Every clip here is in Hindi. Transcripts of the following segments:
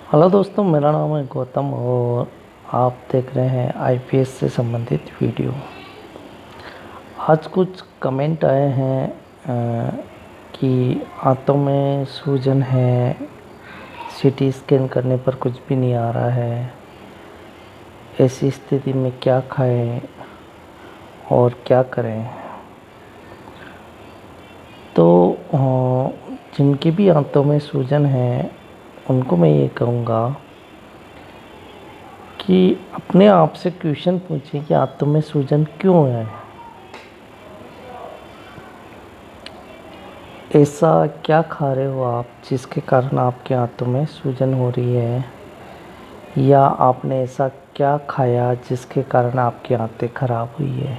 हेलो दोस्तों, मेरा नाम है गौतम और आप देख रहे हैं आईपीएस से संबंधित वीडियो। आज कुछ कमेंट आए हैं कि आंतों में सूजन है, सीटी स्कैन करने पर कुछ भी नहीं आ रहा है, ऐसी स्थिति में क्या खाएं और क्या करें। तो जिनकी भी आंतों में सूजन है उनको मैं ये कहूँगा कि अपने आप से क्वेश्चन पूछें कि आंतों में सूजन क्यों है। ऐसा क्या खा रहे हो आप जिसके कारण आपके आंतों में सूजन हो रही है, या आपने ऐसा क्या खाया जिसके कारण आपकी आंतें खराब हुई है।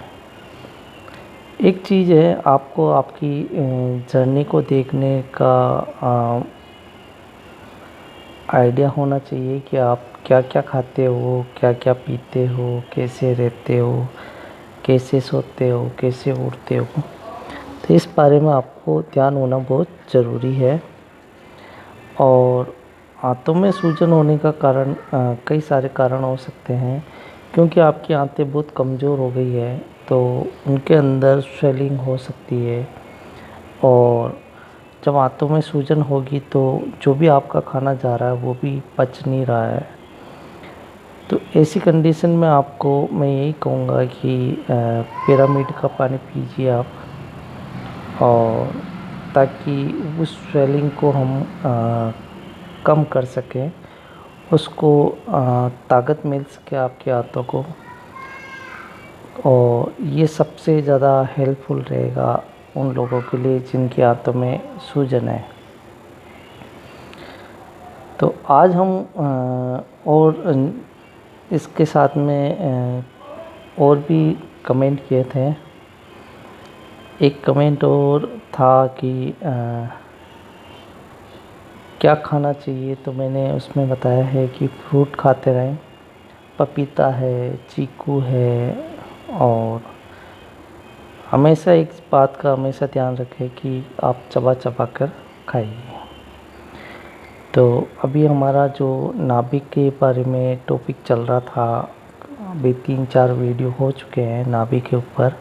एक चीज़ है, आपको आपकी जर्नी को देखने का आइडिया होना चाहिए कि आप क्या क्या खाते हो, क्या क्या पीते हो, कैसे रहते हो, कैसे सोते हो, कैसे उठते हो। तो इस बारे में आपको ध्यान होना बहुत ज़रूरी है। और आंतों में सूजन होने का कारण कई सारे कारण हो सकते हैं, क्योंकि आपकी आंतें बहुत कमज़ोर हो गई है तो उनके अंदर स्वेलिंग हो सकती है। और जब आंतों में सूजन होगी तो जो भी आपका खाना जा रहा है वो भी पच नहीं रहा है। तो ऐसी कंडीशन में आपको मैं यही कहूँगा कि पिरामिड का पानी पीजिए आप, और ताकि उस स्वेलिंग को हम कम कर सकें, उसको ताकत मिल सके आपके आंतों को। और ये सबसे ज़्यादा हेल्पफुल रहेगा उन लोगों के लिए जिनकी आंतों में सूजन है। तो आज हम और इसके साथ में और भी कमेंट किए थे। एक कमेंट और था कि क्या खाना चाहिए, तो मैंने उसमें बताया है कि फ्रूट खाते रहें। पपीता है, चीकू है, और हमेशा एक बात का हमेशा ध्यान रखें कि आप चबा चबा कर खाइए। तो अभी हमारा जो नाभिक के बारे में टॉपिक चल रहा था, अभी 3-4 वीडियो हो चुके हैं नाभिक के ऊपर।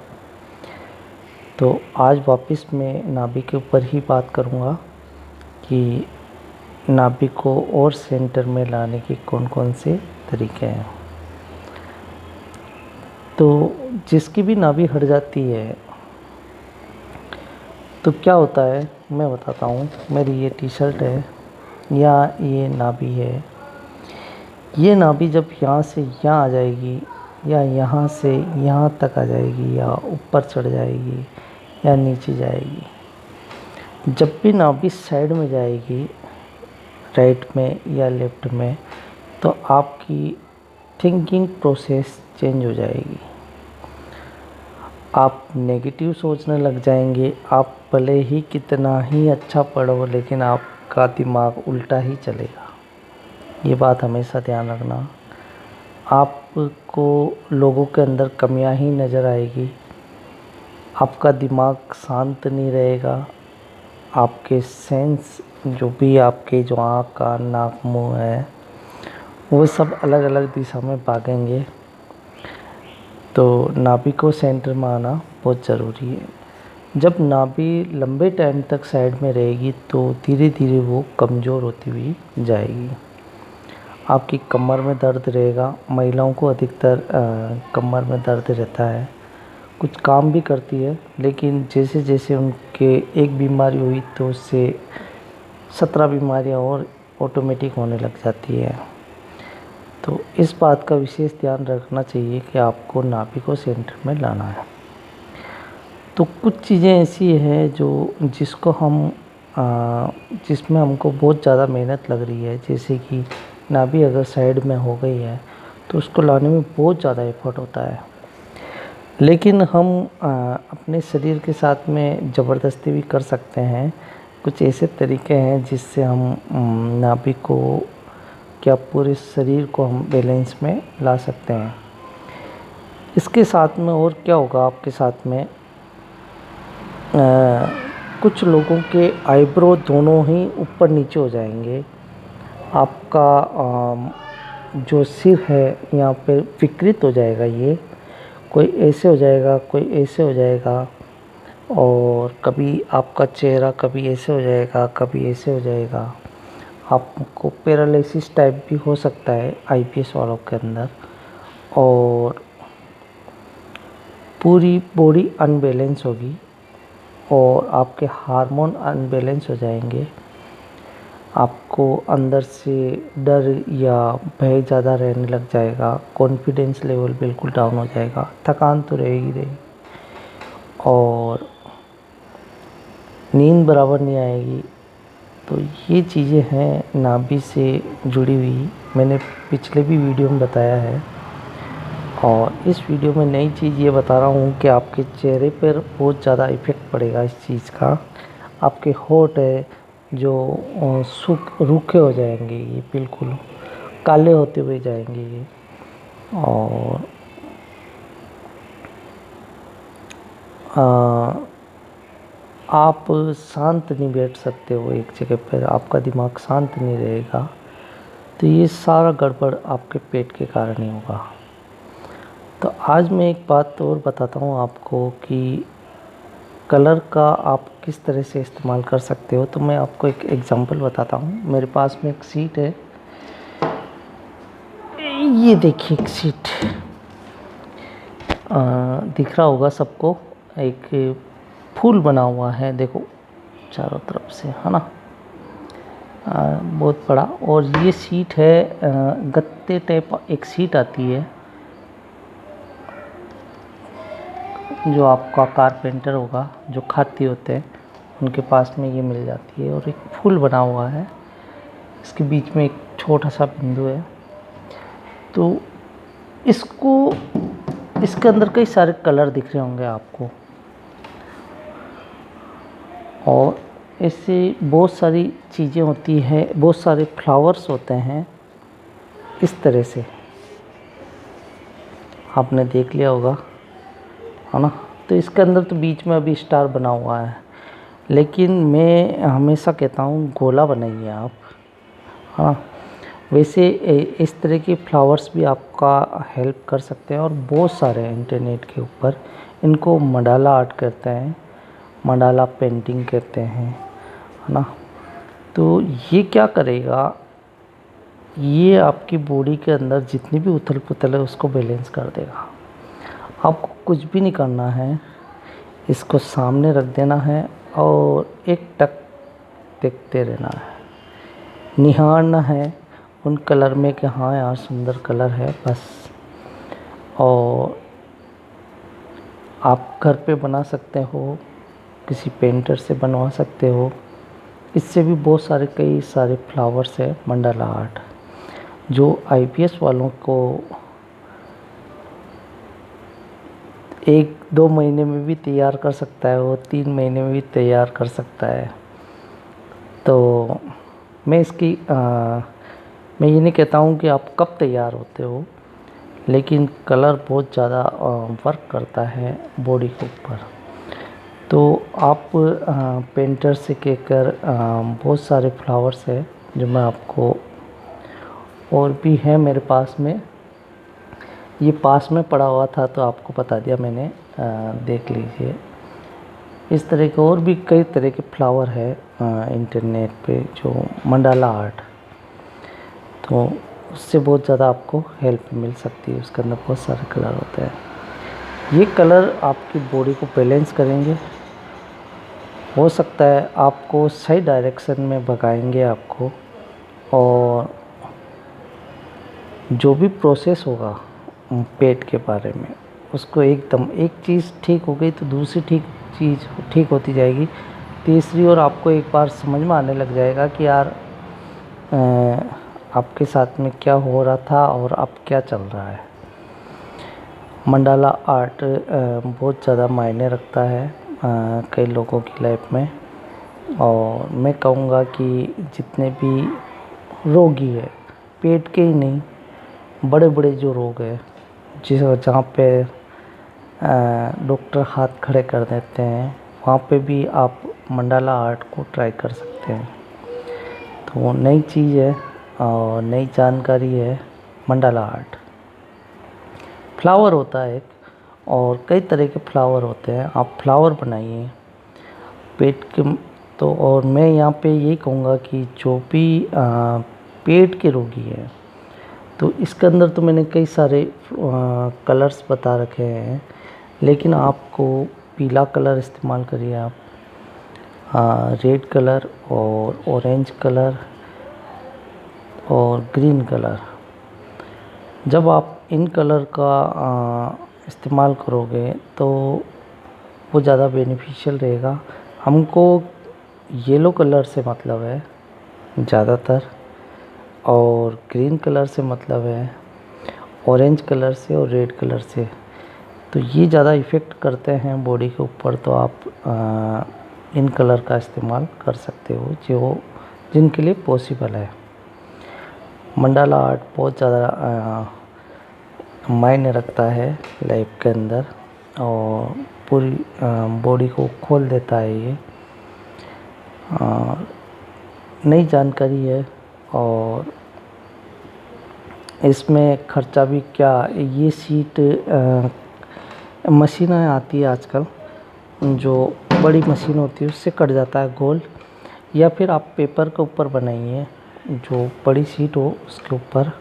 तो आज वापस मैं नाभिक के ऊपर ही बात करूँगा कि नाभिक को और सेंटर में लाने के कौन कौन से तरीके हैं। तो जिसकी भी नाभि हट जाती है तो क्या होता है मैं बताता हूँ। मेरी ये टी शर्ट है या ये नाभि है, ये नाभि जब यहाँ से यहाँ आ जाएगी या यहाँ से यहाँ तक आ जाएगी या ऊपर चढ़ जाएगी या नीचे जाएगी, जब भी नाभि साइड में जाएगी, राइट में या लेफ्ट में, तो आपकी थिंकिंग प्रोसेस चेंज हो जाएगी। आप नेगेटिव सोचने लग जाएंगे। आप भले ही कितना ही अच्छा पढ़ो लेकिन आपका दिमाग उल्टा ही चलेगा। ये बात हमेशा ध्यान रखना। आपको लोगों के अंदर कमियां ही नज़र आएगी। आपका दिमाग शांत नहीं रहेगा। आपके सेंस जो भी आपके जो आँख कान नाक मुँह है वो सब अलग अलग दिशा में भागेंगे। तो नाभि को सेंटर में आना बहुत ज़रूरी है। जब नाभि लंबे टाइम तक साइड में रहेगी तो धीरे धीरे वो कमज़ोर होती हुई जाएगी। आपकी कमर में दर्द रहेगा। महिलाओं को अधिकतर कमर में दर्द रहता है। कुछ काम भी करती है, लेकिन जैसे जैसे उनके एक बीमारी हुई तो उससे 17 बीमारियां और ऑटोमेटिक होने लग जाती है। तो इस बात का विशेष ध्यान रखना चाहिए कि आपको नाभि को सेंटर में लाना है। तो कुछ चीज़ें ऐसी हैं जो जिसको हम जिसमें हमको बहुत ज़्यादा मेहनत लग रही है, जैसे कि नाभि अगर साइड में हो गई है तो उसको लाने में बहुत ज़्यादा एफर्ट होता है। लेकिन हम अपने शरीर के साथ में ज़बरदस्ती भी कर सकते हैं। कुछ ऐसे तरीके हैं जिससे हम नाभि को क्या पूरे शरीर को हम बैलेंस में ला सकते हैं। इसके साथ में और क्या होगा आपके साथ में, कुछ लोगों के आईब्रो दोनों ही ऊपर नीचे हो जाएंगे। आपका जो सिर है यहाँ पे विकृत हो जाएगा। ये कोई ऐसे हो जाएगा, कोई ऐसे हो जाएगा, और कभी आपका चेहरा कभी ऐसे हो जाएगा, कभी ऐसे हो जाएगा। आपको पैरालिसिस टाइप भी हो सकता है आईपीएस वालों के अंदर, और पूरी बॉडी अनबैलेंस होगी और आपके हार्मोन अनबैलेंस हो जाएंगे। आपको अंदर से डर या भय ज़्यादा रहने लग जाएगा, कॉन्फिडेंस लेवल बिल्कुल डाउन हो जाएगा, थकान तो रहेगी, और नींद बराबर नहीं आएगी। तो ये चीज़ें हैं नाभि से जुड़ी हुई, मैंने पिछले भी वीडियो में बताया है, और इस वीडियो में नई चीज़ ये बता रहा हूँ कि आपके चेहरे पर बहुत ज़्यादा इफ़ेक्ट पड़ेगा इस चीज़ का। आपके होंठ है जो रूखे हो जाएंगे, ये बिल्कुल काले होते हुए जाएंगे ये। और आप शांत नहीं बैठ सकते हो एक जगह पर, आपका दिमाग शांत नहीं रहेगा। तो ये सारा गड़बड़ आपके पेट के कारण ही होगा। तो आज मैं एक बात और बताता हूँ आपको कि कलर का आप किस तरह से इस्तेमाल कर सकते हो। तो मैं आपको एक एग्जांपल बताता हूँ। मेरे पास में एक शीट है, ये देखिए एक शीट दिख रहा होगा सबको, एक फूल बना हुआ है, देखो चारों तरफ से, है ना, बहुत बड़ा। और ये शीट है गत्ते टाइप एक शीट आती है, जो आपका कारपेंटर होगा, जो खाती होते हैं उनके पास में ये मिल जाती है। और एक फूल बना हुआ है, इसके बीच में एक छोटा सा बिंदु है। तो इसको, इसके अंदर कई सारे कलर दिख रहे होंगे आपको, और ऐसे बहुत सारी चीज़ें होती है, बहुत सारे फ्लावर्स होते हैं इस तरह से, आपने देख लिया होगा, है ना। तो इसके अंदर तो बीच में अभी स्टार बना हुआ है, लेकिन मैं हमेशा कहता हूँ गोला बनाइए आप, हाँ। वैसे इस तरह के फ्लावर्स भी आपका हेल्प कर सकते हैं, और बहुत सारे हैं इंटरनेट के ऊपर, इनको मंडाला आर्ट कहते हैं, मंडाला पेंटिंग कहते हैं, है ना। तो ये क्या करेगा, ये आपकी बॉडी के अंदर जितनी भी उथल पुथल है उसको बैलेंस कर देगा। आपको कुछ भी नहीं करना है, इसको सामने रख देना है और एक टक देखते रहना है, निहारना है उन कलर में कि हाँ यार सुंदर कलर है, बस। और आप घर पे बना सकते हो, किसी पेंटर से बनवा सकते हो, इससे भी बहुत सारे कई सारे फ्लावर्स है मंडाला आर्ट, जो आईपीएस वालों को 1-2 महीने में भी तैयार कर सकता है, वो 3 महीने में भी तैयार कर सकता है। तो मैं इसकी मैं ये नहीं कहता हूँ कि आप कब तैयार होते हो, लेकिन कलर बहुत ज़्यादा वर्क करता है बॉडी के ऊपर। तो आप पेंटर से कहकर बहुत सारे फ्लावर्स है जो मैं आपको, और भी है मेरे पास में, ये पास में पड़ा हुआ था तो आपको बता दिया मैंने, देख लीजिए। इस तरह के और भी कई तरह के फ्लावर है इंटरनेट पे, जो मंडाला आर्ट, तो उससे बहुत ज़्यादा आपको हेल्प मिल सकती है। उसके अंदर बहुत सारे कलर होते हैं, ये कलर आपकी बॉडी को बैलेंस करेंगे, हो सकता है आपको सही डायरेक्शन में भगाएंगे आपको। और जो भी प्रोसेस होगा पेट के बारे में, उसको एकदम, एक चीज़ ठीक हो गई तो दूसरी चीज़ ठीक होती जाएगी, तीसरी और आपको एक बार समझ में आने लग जाएगा कि यार आपके साथ में क्या हो रहा था और अब क्या चल रहा है। मंडाला आर्ट बहुत ज़्यादा मायने रखता है कई लोगों की लाइफ में, और मैं कहूँगा कि जितने भी रोगी है, पेट के ही नहीं, बड़े बड़े जो रोग है, जहाँ पे डॉक्टर हाथ खड़े कर देते हैं, वहाँ पे भी आप मंडाला आर्ट को ट्राई कर सकते हैं। तो नई चीज़ है, और नई जानकारी है मंडाला आर्ट। फ्लावर होता है एक, और कई तरह के फ्लावर होते हैं, आप फ्लावर बनाइए पेट के। तो और मैं यहाँ पे यही कहूँगा कि जो भी पेट के रोगी हैं, तो इसके अंदर तो मैंने कई सारे कलर्स बता रखे हैं, लेकिन आपको पीला कलर इस्तेमाल करिए आप, रेड कलर और ऑरेंज कलर और ग्रीन कलर। जब आप इन कलर का इस्तेमाल करोगे तो वो ज़्यादा बेनिफिशियल रहेगा। हमको येलो कलर से मतलब है ज़्यादातर, और ग्रीन कलर से मतलब है, ऑरेंज कलर से और रेड कलर से। तो ये ज़्यादा इफ़ेक्ट करते हैं बॉडी के ऊपर, तो आप इन कलर का इस्तेमाल कर सकते हो जो जिनके लिए पॉसिबल है। मंडाला आर्ट बहुत ज़्यादा मायने रखता है लाइफ के अंदर, और पूरी बॉडी को खोल देता है ये। नई जानकारी है, और इसमें खर्चा भी क्या, ये सीट मशीनें आती है आजकल, जो बड़ी मशीन होती है उससे कट जाता है गोल, या फिर आप पेपर के ऊपर बनाइए जो बड़ी सीट हो उसके ऊपर।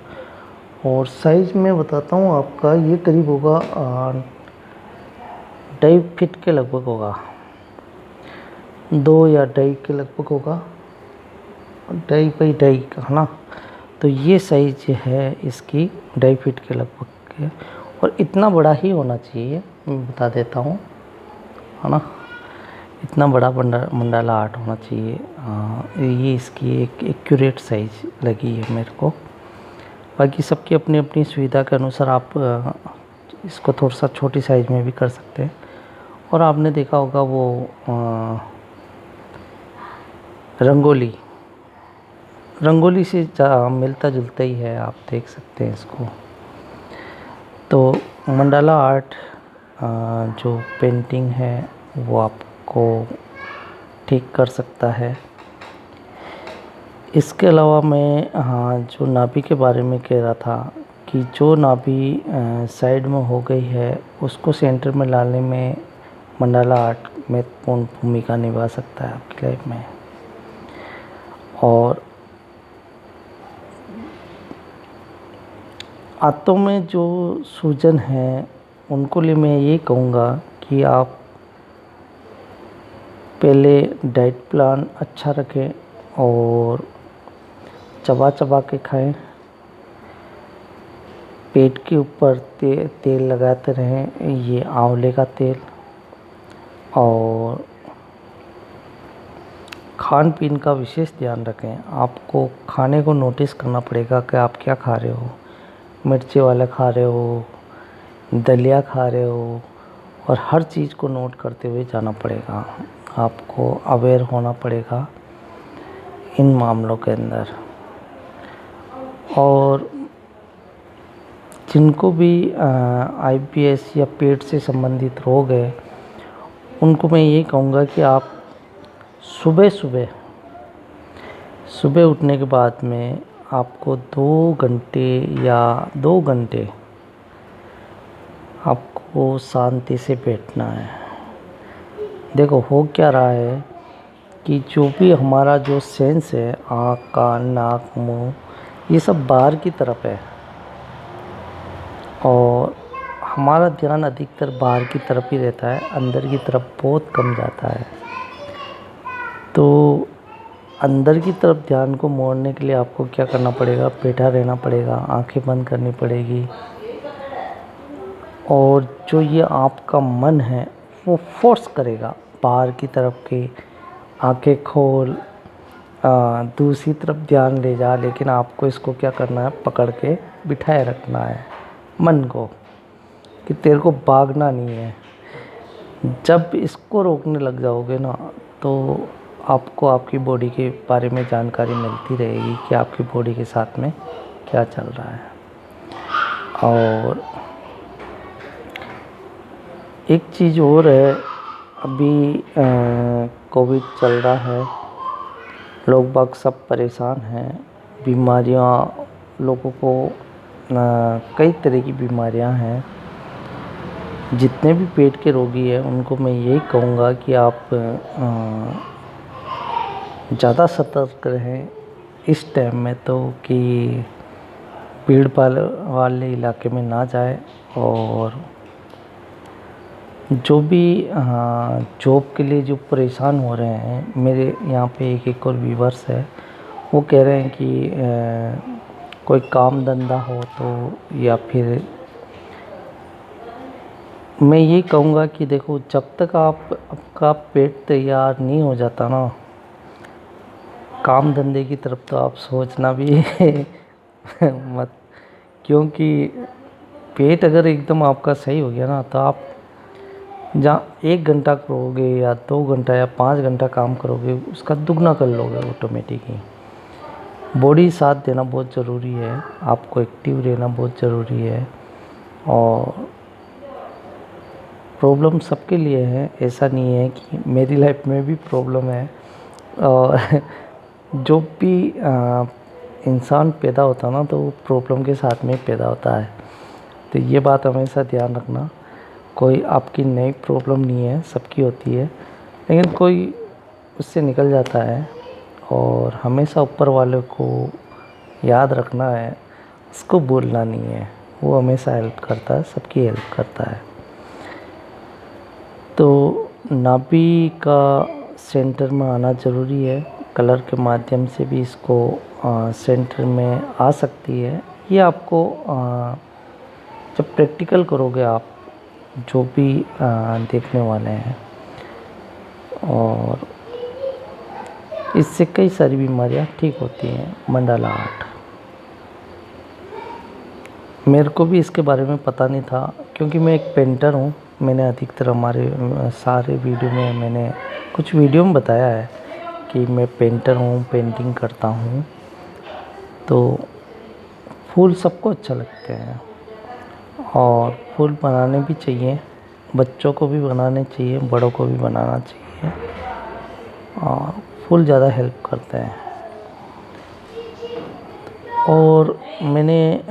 और साइज़ में बताता हूँ आपका, ये करीब होगा 2.5 फीट के लगभग होगा, 2 या 2.5 के लगभग होगा, 2.5 बाई 2.5 का है ना। तो ये साइज है इसकी 2.5 फीट के लगभग के, और इतना बड़ा ही होना चाहिए, मैं बता देता हूँ है ना। इतना बड़ा मंडाला आर्ट होना चाहिए। ये इसकी एक एक्यूरेट साइज लगी है मेरे को। बाकी सबकी अपनी अपनी सुविधा के अनुसार आप इसको थोड़ा सा छोटी साइज़ में भी कर सकते हैं। और आपने देखा होगा वो रंगोली से मिलता जुलता ही है, आप देख सकते हैं इसको। तो मंडाला आर्ट जो पेंटिंग है वो आपको ठीक कर सकता है। इसके अलावा मैं जो नाभि के बारे में कह रहा था कि जो नाभि साइड में हो गई है उसको सेंटर में लाने में मंडाला आर्ट महत्वपूर्ण भूमिका निभा सकता है आपकी लाइफ में। और हाथों में जो सूजन है उनको लिए मैं ये कहूँगा कि आप पहले डाइट प्लान अच्छा रखें और चबा चबा के खाएं। पेट के ऊपर तेल लगाते रहें, ये आंवले का तेल। और खान पीन का विशेष ध्यान रखें। आपको खाने को नोटिस करना पड़ेगा कि आप क्या खा रहे हो, मिर्ची वाला खा रहे हो, दलिया खा रहे हो, और हर चीज़ को नोट करते हुए जाना पड़ेगा। आपको अवेयर होना पड़ेगा इन मामलों के अंदर। और जिनको भी IBS या पेट से संबंधित रोग है उनको मैं ये कहूँगा कि आप सुबह सुबह उठने के बाद में आपको 2 घंटे आपको शांति से बैठना है। देखो हो क्या रहा है कि जो भी हमारा जो सेंस है, आँख कान नाक मुँह, ये सब बाहर की तरफ है, और हमारा ध्यान अधिकतर बाहर की तरफ ही रहता है, अंदर की तरफ बहुत कम जाता है। तो अंदर की तरफ ध्यान को मोड़ने के लिए आपको क्या करना पड़ेगा, बैठा रहना पड़ेगा, आंखें बंद करनी पड़ेगी। और जो ये आपका मन है वो फोर्स करेगा बाहर की तरफ की, आंखें खोल, दूसरी तरफ ध्यान ले जा, लेकिन आपको इसको क्या करना है, पकड़ के बिठाए रखना है मन को, कि तेरे को भागना नहीं है। जब इसको रोकने लग जाओगे ना, तो आपको आपकी बॉडी के बारे में जानकारी मिलती रहेगी कि आपकी बॉडी के साथ में क्या चल रहा है। और एक चीज़ और है, अभी कोविड चल रहा है, लोग बाग सब परेशान हैं, बीमारियाँ लोगों को कई तरह की बीमारियाँ हैं। जितने भी पेट के रोगी हैं उनको मैं यही कहूँगा कि आप ज़्यादा सतर्क रहें इस टाइम में, तो कि भीड़ भाड़ वाले इलाके में ना जाए। और जो भी जॉब के लिए जो परेशान हो रहे हैं, मेरे यहाँ पे एक और व्यूवर्स है, वो कह रहे हैं कि कोई काम धंधा हो तो, या फिर मैं ये कहूँगा कि देखो, जब तक आपका पेट तैयार नहीं हो जाता ना, काम धंधे की तरफ तो आप सोचना भी मत। क्योंकि पेट अगर एकदम आपका सही हो गया ना, तो आप जहाँ 1 घंटा करोगे या 2 घंटा या 5 घंटा काम करोगे, उसका दुगना कर लोगे ऑटोमेटिक ही। बॉडी साथ देना बहुत ज़रूरी है, आपको एक्टिव रहना बहुत ज़रूरी है। और प्रॉब्लम सबके लिए है, ऐसा नहीं है कि मेरी लाइफ में भी प्रॉब्लम है। और जो भी इंसान पैदा होता ना, तो वो प्रॉब्लम के साथ में पैदा होता है। तो ये बात हमेशा ध्यान रखना, कोई आपकी नई प्रॉब्लम नहीं है, सबकी होती है, लेकिन कोई उससे निकल जाता है। और हमेशा ऊपर वाले को याद रखना है, उसको भूलना नहीं है। वो हमेशा हेल्प करता है, सबकी हेल्प करता है। तो नाभि का सेंटर में आना ज़रूरी है। कलर के माध्यम से भी इसको सेंटर में आ सकती है। ये आपको जब प्रैक्टिकल करोगे आप, जो भी देखने वाले हैं, और इससे कई सारी बीमारियां ठीक होती हैं। मंडला आर्ट, मेरे को भी इसके बारे में पता नहीं था, क्योंकि मैं एक पेंटर हूँ। मैंने अधिकतर हमारे सारे वीडियो में, मैंने कुछ वीडियो में बताया है कि मैं पेंटर हूँ, पेंटिंग करता हूँ। तो फूल सबको अच्छा लगते हैं, और फूल बनाने भी चाहिए, बच्चों को भी बनाने चाहिए, बड़ों को भी बनाना चाहिए। और फूल ज़्यादा हेल्प करते हैं। और मैंने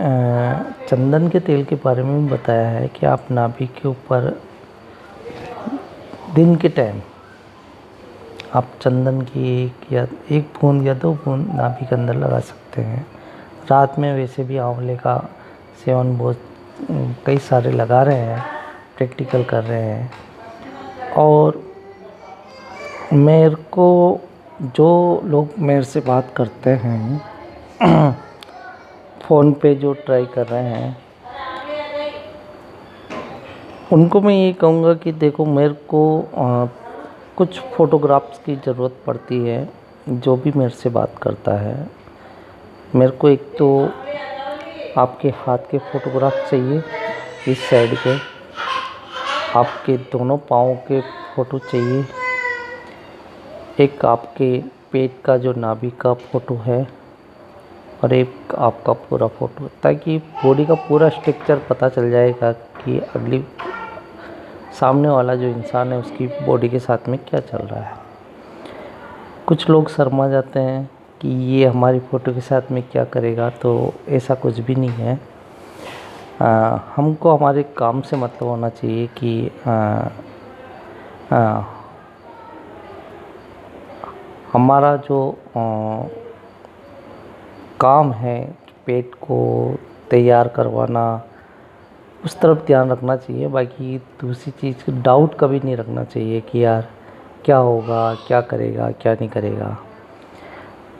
चंदन के तेल के बारे में भी बताया है कि आप नाभि के ऊपर दिन के टाइम आप चंदन की एक बूंद या 2 बूंद नाभि के अंदर लगा सकते हैं। रात में वैसे भी आंवले का सेवन बहुत कई सारे लगा रहे हैं, प्रैक्टिकल कर रहे हैं। और मेरे को जो लोग मेरे से बात करते हैं फ़ोन पे, जो ट्राई कर रहे हैं, उनको मैं ये कहूँगा कि देखो, मेरे को कुछ फ़ोटोग्राफ्स की ज़रूरत पड़ती है। जो भी मेरे से बात करता है, मेरे को एक तो आपके हाथ के फ़ोटोग्राफ चाहिए, इस साइड के, आपके दोनों पाँव के फ़ोटो चाहिए, एक आपके पेट का जो नाभि का फ़ोटो है, और एक आपका पूरा फ़ोटो, ताकि बॉडी का पूरा स्ट्रक्चर पता चल जाएगा कि अगली सामने वाला जो इंसान है उसकी बॉडी के साथ में क्या चल रहा है। कुछ लोग शर्मा जाते हैं कि ये हमारी फ़ोटो के साथ में क्या करेगा, तो ऐसा कुछ भी नहीं है। हमको हमारे काम से मतलब होना चाहिए कि हमारा जो काम है, पेट को तैयार करवाना, उस तरफ ध्यान रखना चाहिए। बाकी दूसरी चीज़ डाउट कभी नहीं रखना चाहिए कि यार क्या होगा, क्या करेगा, क्या नहीं करेगा।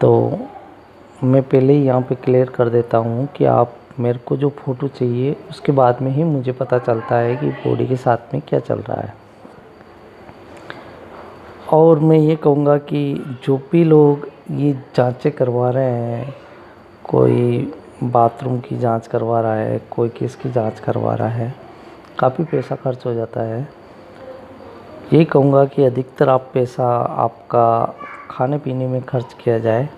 तो मैं पहले ही यहाँ पे क्लियर कर देता हूँ कि आप मेरे को जो फ़ोटो चाहिए, उसके बाद में ही मुझे पता चलता है कि बॉडी के साथ में क्या चल रहा है। और मैं ये कहूँगा कि जो भी लोग ये जांचें करवा रहे हैं, कोई बाथरूम की जांच करवा रहा है, कोई किसकी जांच करवा रहा है, काफ़ी पैसा खर्च हो जाता है। यही कहूँगा कि अधिकतर आप पैसा आपका खाने पीने में खर्च किया जाए।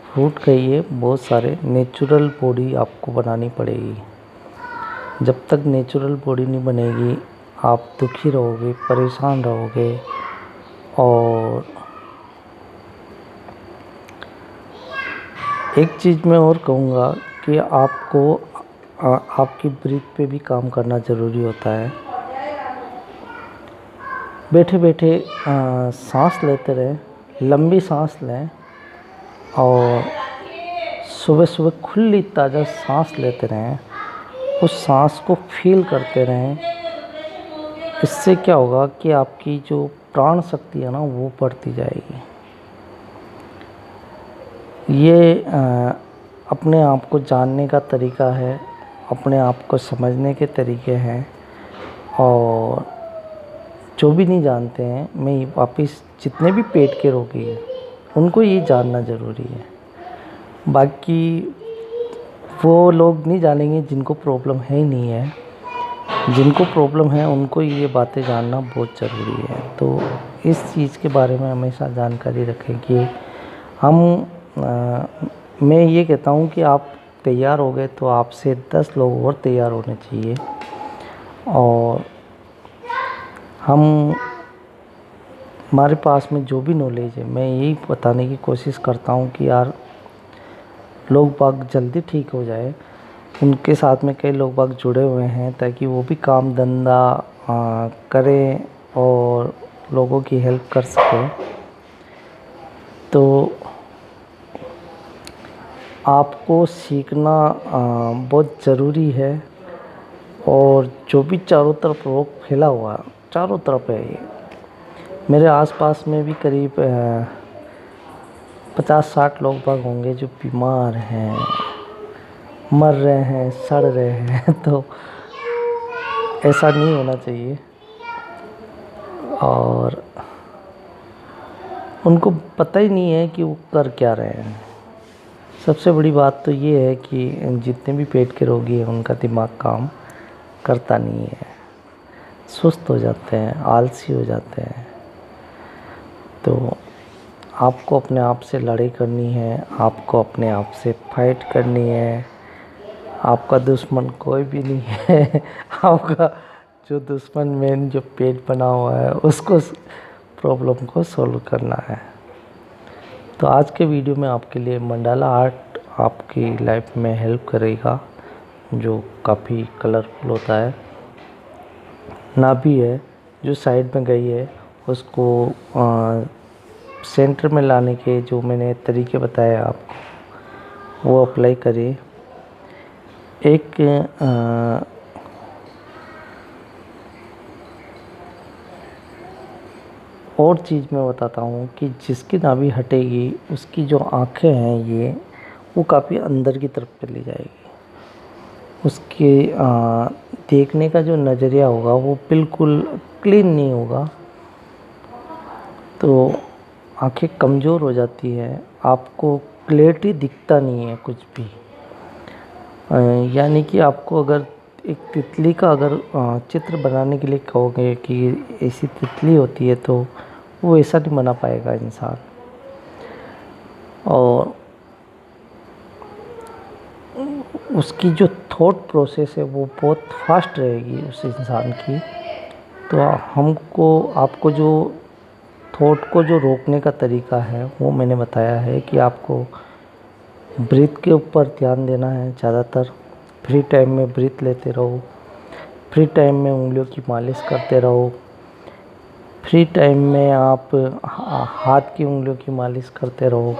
फ्रूट खाइए, बहुत सारे नेचुरल बॉडी आपको बनानी पड़ेगी। जब तक नेचुरल बॉडी नहीं बनेगी, आप दुखी रहोगे, परेशान रहोगे। और एक चीज़ मैं और कहूँगा कि आपको आपकी ब्रीथ पे भी काम करना ज़रूरी होता है। बैठे बैठे सांस लेते रहें, लंबी सांस लें और सुबह सुबह खुली ताज़ा सांस लेते रहें, उस सांस को फील करते रहें। इससे क्या होगा कि आपकी जो प्राण शक्ति है ना वो बढ़ती जाएगी। ये अपने आप को जानने का तरीका है, अपने आप को समझने के तरीके हैं। और जो भी नहीं जानते हैं, मैं वापस जितने भी पेट के रोगी हैं उनको ये जानना ज़रूरी है। बाकी वो लोग नहीं जानेंगे जिनको प्रॉब्लम है ही नहीं है। जिनको प्रॉब्लम है उनको ये बातें जानना बहुत ज़रूरी है। तो इस चीज़ के बारे में हमेशा जानकारी रखें कि मैं ये कहता हूँ कि आप तैयार हो गए तो आपसे 10 लोग और तैयार होने चाहिए। और हमारे पास में जो भी नॉलेज है, मैं यही बताने की कोशिश करता हूँ कि यार लोग बाग जल्दी ठीक हो जाए। उनके साथ में कई लोग बाग जुड़े हुए हैं ताकि वो भी काम धंधा करें और लोगों की हेल्प कर सकें। तो आपको सीखना बहुत ज़रूरी है। और जो भी चारों तरफ रोग फैला हुआ है, चारों तरफ है ये, मेरे आसपास में भी करीब 50-60 लोग बाग होंगे जो बीमार हैं, मर रहे हैं, सड़ रहे हैं। तो ऐसा नहीं होना चाहिए। और उनको पता ही नहीं है कि वो कर क्या रहे हैं। सबसे बड़ी बात तो ये है कि जितने भी पेट के रोगी हैं उनका दिमाग काम करता नहीं है, सुस्त हो जाते हैं, आलसी हो जाते हैं। तो आपको अपने आप से लड़ाई करनी है, आपको अपने आप से फाइट करनी है। आपका दुश्मन कोई भी नहीं है। आपका जो दुश्मन मेन जो पेट बना हुआ है उसको प्रॉब्लम को सॉल्व करना है। तो आज के वीडियो में आपके लिए मंडाला आर्ट आपकी लाइफ में हेल्प करेगा, जो काफ़ी कलरफुल होता है। नाभि है जो साइड में गई है उसको सेंटर में लाने के जो मैंने तरीके बताए आपको, वो अप्लाई करिए। एक और चीज़ मैं बताता हूँ कि जिसकी नाभि हटेगी उसकी जो आँखें हैं ये वो काफ़ी अंदर की तरफ चली जाएगी। उसके देखने का जो नज़रिया होगा वो बिल्कुल क्लीन नहीं होगा। तो आँखें कमज़ोर हो जाती है, आपको क्लियरिटी दिखता नहीं है कुछ भी। यानी कि आपको अगर एक तितली का अगर चित्र बनाने के लिए कहोगे कि ऐसी तितली होती है तो वो ऐसा नहीं बना पाएगा इंसान। और उसकी जो थॉट प्रोसेस है वो बहुत फास्ट रहेगी उस इंसान की। तो आपको जो थॉट को जो रोकने का तरीका है वो मैंने बताया है कि आपको ब्रीथ के ऊपर ध्यान देना है ज़्यादातर। फ्री टाइम में ब्रीथ लेते रहो, फ्री टाइम में उंगलियों की मालिश करते रहो, फ्री टाइम में आप हाथ की उंगलियों की मालिश करते रहो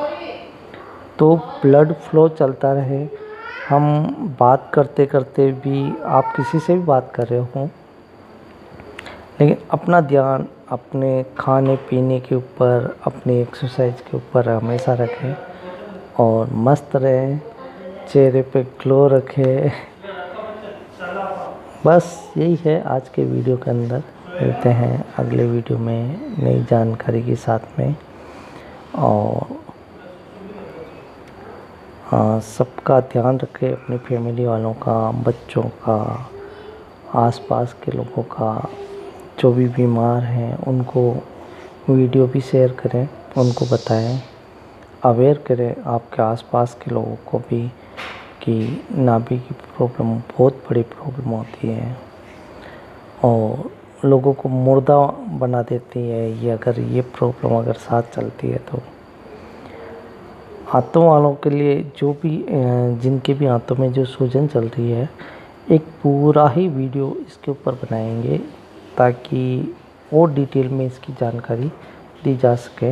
तो ब्लड फ्लो चलता रहे। हम बात करते करते भी, आप किसी से भी बात कर रहे हो लेकिन अपना ध्यान अपने खाने पीने के ऊपर, अपनी एक्सरसाइज के ऊपर हमेशा रखें और मस्त रहें, चेहरे पे ग्लो रखें। बस यही है आज के वीडियो के अंदर। मिलते हैं अगले वीडियो में नई जानकारी के साथ में। और सबका ध्यान रखें, अपनी फैमिली वालों का, बच्चों का, आसपास के लोगों का। जो भी बीमार हैं उनको वीडियो भी शेयर करें, उनको बताएं, अवेयर करें आपके आसपास के लोगों को भी कि नाभि की प्रॉब्लम बहुत बड़ी प्रॉब्लम होती है और लोगों को मुर्दा बना देती है। ये अगर ये प्रॉब्लम अगर साथ चलती है तो आंतों वालों के लिए जो भी जिनके भी आंतों में जो सूजन चल रही है, एक पूरा ही वीडियो इसके ऊपर बनाएंगे ताकि और डिटेल में इसकी जानकारी दी जा सके।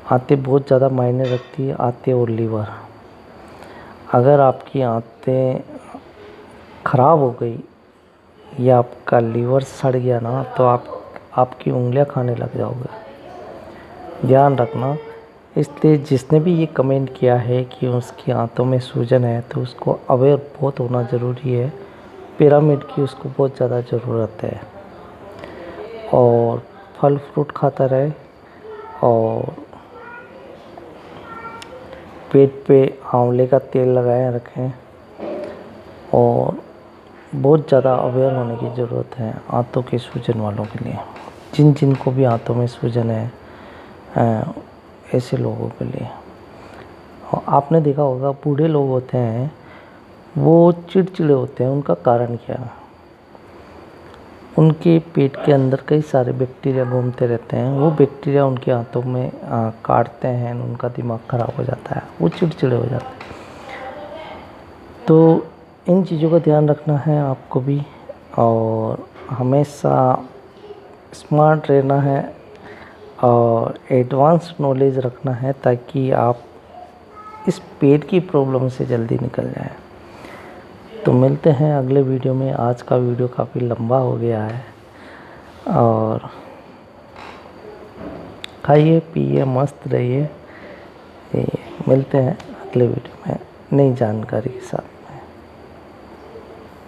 आंतें बहुत ज़्यादा मायने रखती है, आंतें और लीवर। अगर आपकी आंतें खराब हो गई या आपका लीवर सड़ गया ना, तो आपकी उंगलियां खाने लग जाओगे। ध्यान रखना। इसलिए जिसने भी ये कमेंट किया है कि उसकी आंतों में सूजन है, तो उसको अवेयर बहुत होना ज़रूरी है। पिरामिड की उसको बहुत ज़्यादा ज़रूरत है। और फल फ्रूट खाता रहे और पेट पे आंवले का तेल लगाए रखें। और बहुत ज़्यादा अवेयर होने की ज़रूरत है आंतों के सूजन वालों के लिए। जिन को भी आंतों में सूजन है, ऐसे लोगों के लिए। और आपने देखा होगा बूढ़े लोग होते हैं, वो चिड़चिड़े होते हैं। उनका कारण क्या है? उनके पेट के अंदर कई सारे बैक्टीरिया घूमते रहते हैं। वो बैक्टीरिया उनके आंतों में काटते हैं, उनका दिमाग ख़राब हो जाता है, वो चिड़चिड़े हो जाते हैं। तो इन चीज़ों का ध्यान रखना है आपको भी, और हमेशा स्मार्ट रहना है और एडवांस नॉलेज रखना है ताकि आप इस पेट की प्रॉब्लम से जल्दी निकल जाएं। तो मिलते हैं अगले वीडियो में। आज का वीडियो काफ़ी लंबा हो गया है। और खाइए पिए मस्त रहिए। मिलते हैं अगले वीडियो में नई जानकारी के साथ।